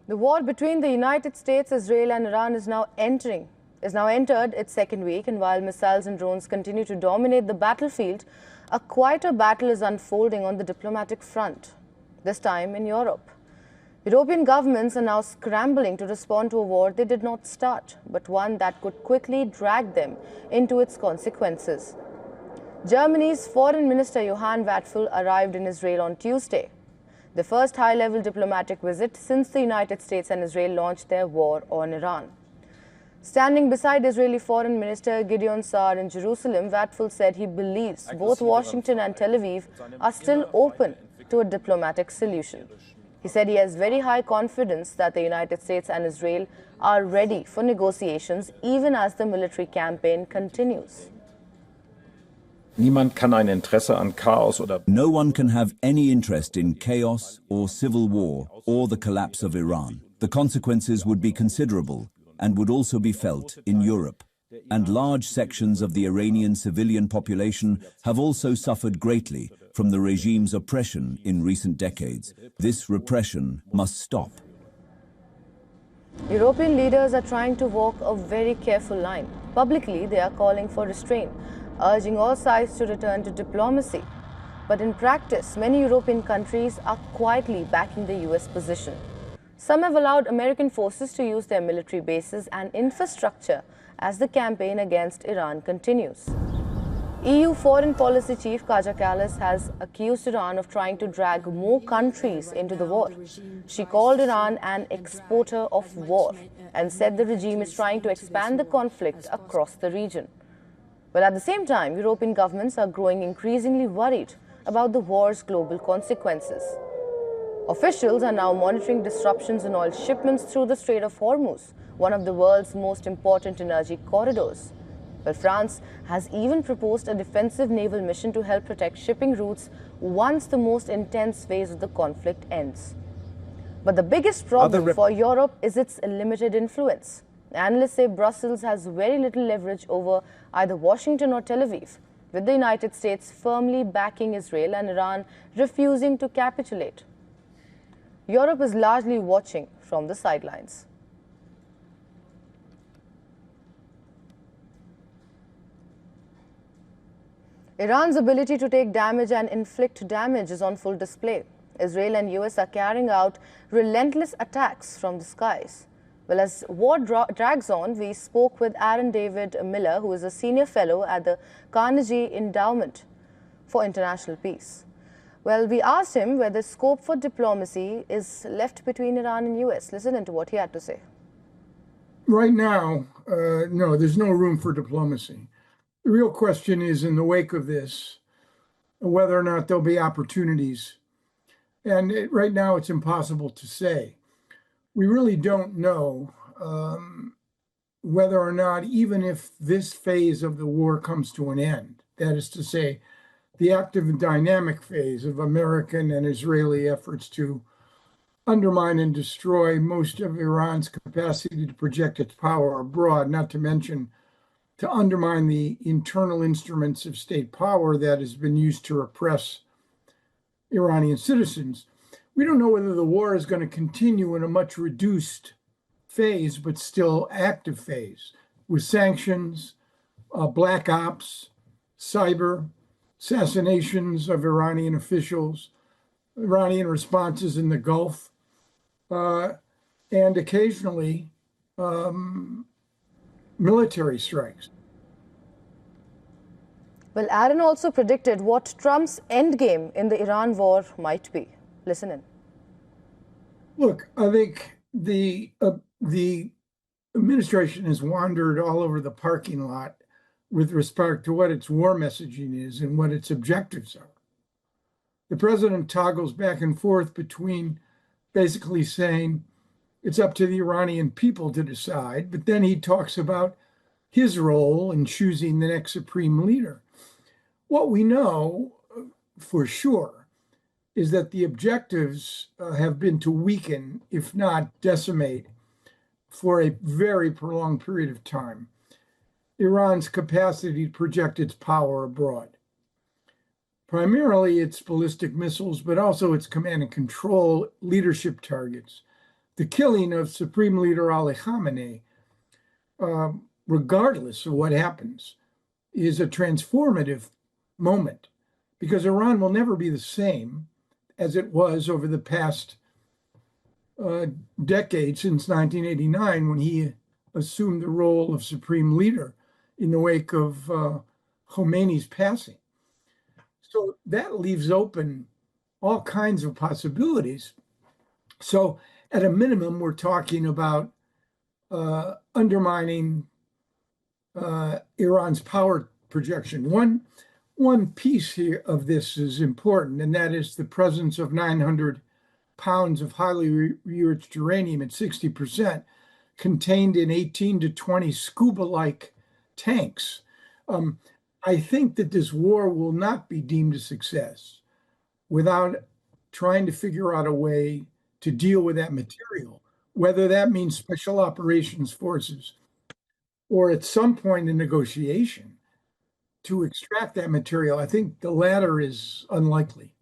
The war between the United States, Israel and Iran is now entered its second week, and while missiles and drones continue to dominate the battlefield, a quieter battle is unfolding on the diplomatic front, this time in Europe. European governments are now scrambling to respond to a war they did not start, but one that could quickly drag them into its consequences. Germany's Foreign Minister Johann Wadephul arrived in Israel on Tuesday, the first high-level diplomatic visit since the United States and Israel launched their war on Iran. Standing beside Israeli Foreign Minister Gideon in Jerusalem, Wadephul said he believes both Washington and Tel Aviv are still open to a diplomatic solution. He said he has very high confidence that the United States and Israel are ready for negotiations even as the military campaign continues. No one can have any interest in chaos or civil war or the collapse of Iran. The consequences would be considerable and would also be felt in Europe. And large sections of the Iranian civilian population have also suffered greatly from the regime's oppression in recent decades. This repression must stop. European leaders are trying to walk a very careful line. Publicly, they are calling for restraint, urging all sides to return to diplomacy. But in practice, many European countries are quietly backing the US position. Some have allowed American forces to use their military bases and infrastructure as the campaign against Iran continues. EU Foreign Policy Chief Kaja Kallas has accused Iran of trying to drag more countries into the war. She called Iran an exporter of war and said the regime is trying to expand the conflict across the region. But at the same time, European governments are growing increasingly worried about the war's global consequences. Officials are now monitoring disruptions in oil shipments through the Strait of Hormuz, one of the world's most important energy corridors. Well, France has even proposed a defensive naval mission to help protect shipping routes once the most intense phase of the conflict ends. But the biggest problem for Europe is its limited influence. Analysts say Brussels has very little leverage over either Washington or Tel Aviv, with the United States firmly backing Israel and Iran refusing to capitulate. Europe is largely watching from the sidelines. Iran's ability to take damage and inflict damage is on full display. Israel and US are carrying out relentless attacks from the skies. Well, as war drags on, we spoke with Aaron David Miller, who is a senior fellow at the Carnegie Endowment for International Peace. Well, we asked him whether scope for diplomacy is left between Iran and US. Listen to what he had to say. Right now, no, there's no room for diplomacy. The real question is, in the wake of this, whether or not there'll be opportunities. And right now, it's impossible to say. We really don't know whether or not, even if this phase of the war comes to an end, that is to say, the active and dynamic phase of American and Israeli efforts to undermine and destroy most of Iran's capacity to project its power abroad, not to mention to undermine the internal instruments of state power that has been used to repress Iranian citizens. We don't know whether the war is going to continue in a much reduced phase, but still active phase, with sanctions, black ops, cyber, assassinations of Iranian officials, Iranian responses in the Gulf, and occasionally military strikes. Well, Aaron also predicted what Trump's endgame in the Iran war might be. Listen in. Look, I think the administration has wandered all over the parking lot with respect to what its war messaging is and what its objectives are. The president toggles back and forth between basically saying it's up to the Iranian people to decide, but then he talks about his role in choosing the next supreme leader. What we know for sure is that the objectives have been to weaken, if not decimate, for a very prolonged period of time, Iran's capacity to project its power abroad. Primarily its ballistic missiles, but also its command and control leadership targets the killing of Supreme Leader Ali Khamenei, regardless of what happens, is a transformative moment because Iran will never be the same as it was over the past decade since 1989 when he assumed the role of supreme leader in the wake of Khomeini's passing. So that leaves open all kinds of possibilities. So at a minimum, we're talking about undermining Iran's power projection. One piece here of this is important, and that is the presence of 900 pounds of highly enriched uranium at 60% contained in 18 to 20 scuba-like tanks. I think that this war will not be deemed a success without trying to figure out a way to deal with that material, whether that means special operations forces or at some point in negotiation to extract that material. I think the latter is unlikely.